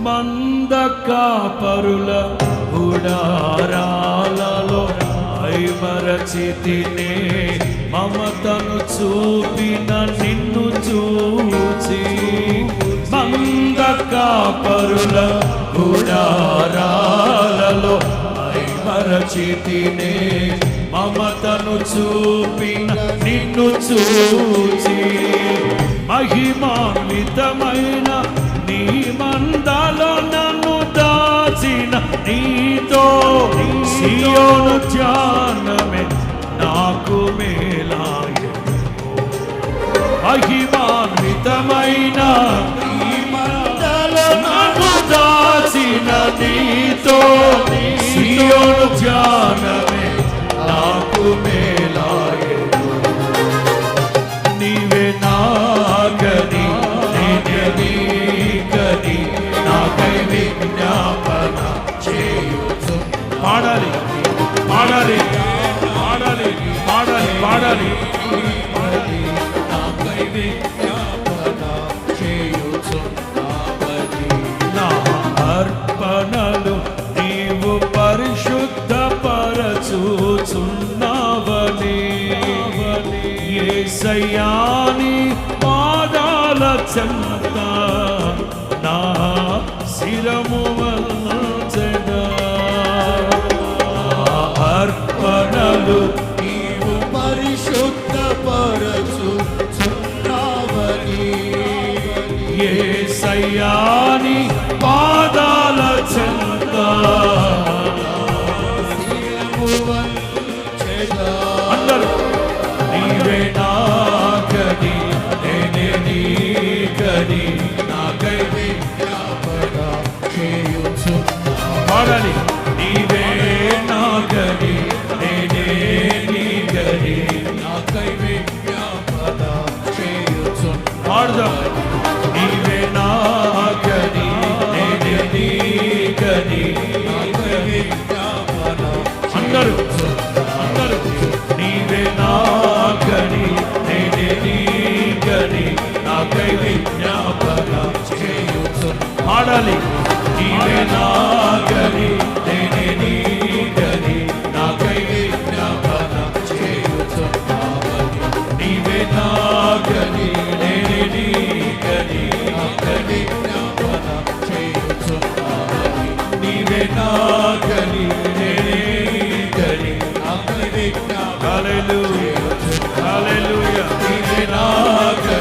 మంద కాపరుల గుడారాలలో మరచితినే మమతను చూపిన నిన్ను చూచి. మంద కాపరుల గుడారాలలో మరచితినే మమతను చూపిన నిన్ను చూచి. మహిమాన్వితమైన నీ మందలో నన్ను దాచిన నీతో సియోను ధ్యానమే నాకు మేలాయె. మహిమాన్వితమైన నీ మందలో నన్ను దాచిన నీతో సియోను ధ్యానమే నాకు మేలాయె. నీవే నాగని నేనే నీకని నాకై విజ్ఞాపన చేయుచు. పాడాలి పాడాలి పాడాలి పాడాలి పాడాలి. నాకై విజ్ఞాపన చేయుచు. నా అర్పణలు నీవు పరిశుద్ధపరచుచున్నావని యేసయ్యాని పాదాల చెంత నా శిరము వంచెదా. అర్పణలు నీవు పరిశుద్ధపరచుచున్నావని యేసయ్యాని పాదాల చెంత అందరూ నీవే నాకని నేనే నీకని నాకై విజ్ఞాపన చేయుచు. పాడాలి. నీవే నాకని నేనే నీకని నాకై విజ్ఞాపన చేయుచు. పాడదాం. నీవే నాకని నేనే నీకని నాకై విజ్ఞాపన. అందరూ అందరూ నీవే నాకని నేనే నీకని నాకై విజ్ఞాపన చేయుచు. పాడాలి. నీవే నాకని